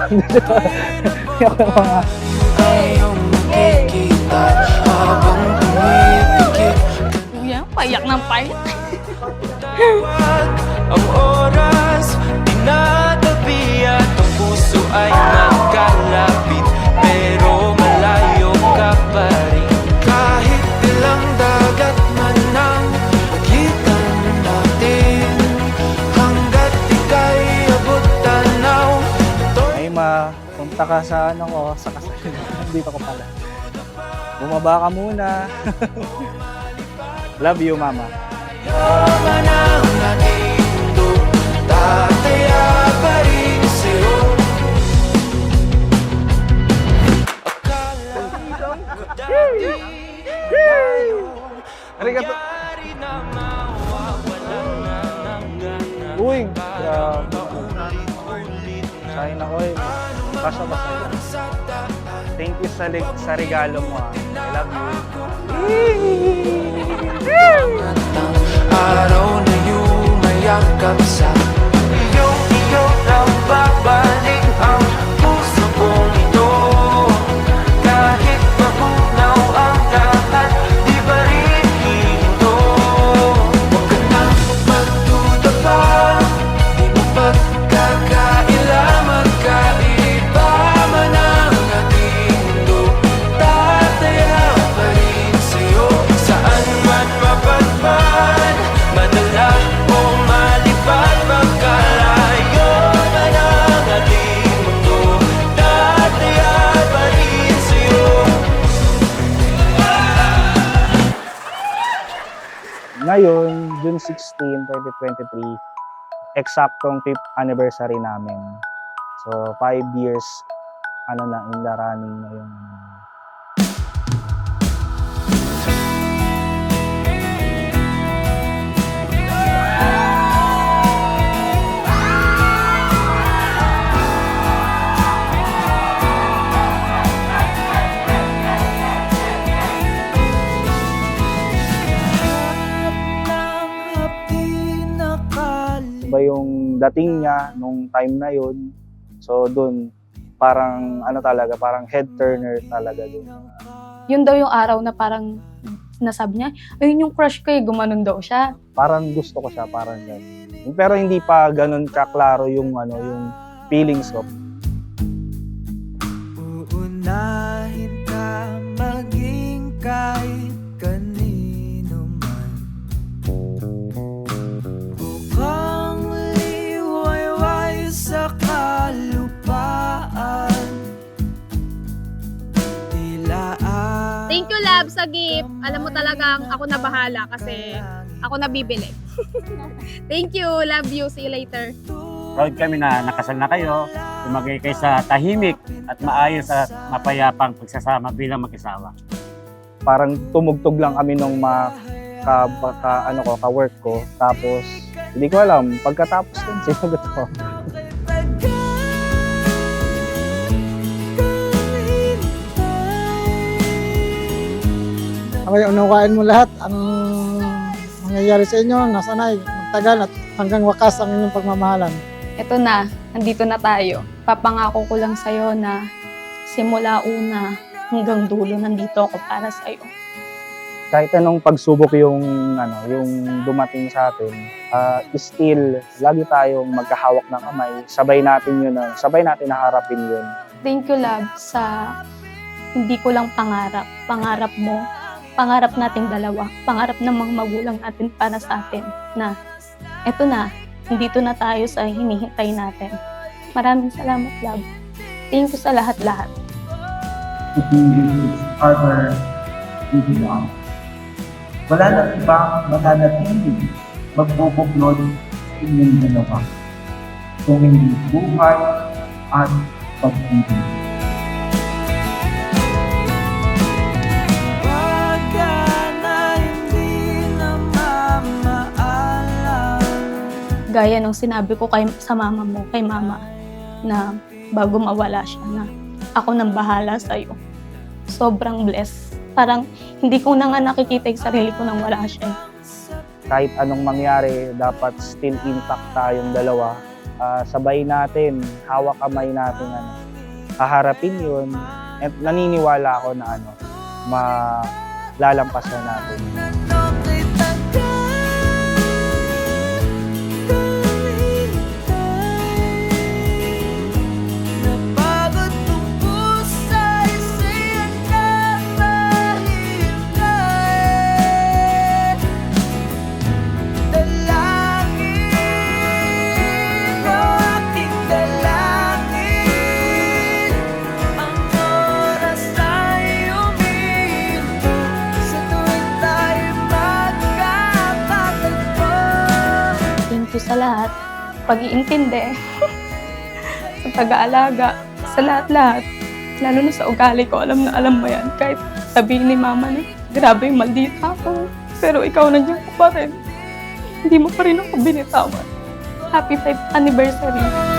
Ako mga Kuya, payak ng payak. Ang oras, tinatabi at ang puso ay nagkalapit, pero malayo ka pa rin. Kahit ilang dagat man ang pagitan natin, hanggat ika'y abot tanaw. ay punta ka sa ano ko, sa kasal. Dito ko pala. Bumaba ka muna. Love you, mama. Yaman ang ating mundo, tataya pa rin sa'yo. Akala ko dati Arigato. mangyari na mawawala na ng gana. Uy, grabe. Paulit-ulit na Sayang ako eh. Kasya ba sa'yo? Thank you sa regalo mo ah. I love you. araw na yumayakap sa iyo lang babalik ang puso kong ito. Kahit mabunaw ang lahat, di ba rin hihinto? Huwag ka nang magduda pa, di mo pagkakaila, magkaiba man ang ating mundo, tataya pa rin sa'yo. Saan man mapadpad, madala o malipad, magkalayo man ang ating mundo, tataya pa rin sa'yo. Ngayon, June 16, 2023, eksaktong 5th anniversary namin. So, 5 years, in the running na yung iba yung dating niya nung time na yun. So dun, parang talaga, parang head turner talaga dun. Yun daw yung araw na parang nasabi niya, ayun yung crush ko eh, gumanon daw siya. Parang gusto ko siya, parang ganun. Pero hindi pa ganun kaklaro yung yung feelings ko. Uunahin ka maging kahit kanino man. Bukang liwayway sa kalupaan. Tila Thank you, love, sa gift. Alam mo talagang ako na bahala kasi ako na bibili. Thank you, love you, see you later. Proud kami na nakasal na kayo, lumagay kayo sa tahimik at maayos at mapayapang pagsasama bilang mag-asawa. Parang tumugtog lang kami nung ka-work ko. Tapos, hindi ko alam, pagkatapos yun, sinagot ko. Okay, unawain mo lahat ang mangyayari sa inyo, nasanay, magtagal at hanggang wakas ang inyong pagmamahalan. Ito na, nandito na tayo. Papangako ko lang sa'yo na simula una hanggang dulo nandito ako para sa'yo. Kahit anong pagsubok yung dumating sa atin, still lagi tayong magkahawak ng kamay. Sabay natin harapin yun. Thank you, love, sa hindi ko lang pangarap. Pangarap mo, pangarap nating dalawa, pangarap ng mga magulang natin para sa atin na eto na, nandito na tayo sa hinihintay natin. Maraming salamat, love. Thank you sa lahat-lahat. Partner, Vivian. Wala na ibang mananatiling magbubuklod sa inyong dalawa kung hindi buhay at pag-ibig. Gaya nung sinabi ko sa mama mo, kay mama, na bago mawala siya na ako nang bahala sa'yo. Sobrang blessed. Parang hindi ko na nga nakikita yung sarili ko nang wala siya. Kahit anong mangyari, dapat still intact tayong dalawa. Sabay natin, hawak kamay natin haharapin yun. At naniniwala ako na malalampasan natin. Thank you sa lahat. Pag-iintindi. Sa pag-aalaga. Sa lahat-lahat. Lalo na sa ugali ko. Alam na alam mo yan. Kahit sabihin ni mama na, grabe maldita ako. Pero ikaw nandiyan ka pa rin. Hindi mo pa rin ako binitawan. Happy 5th anniversary.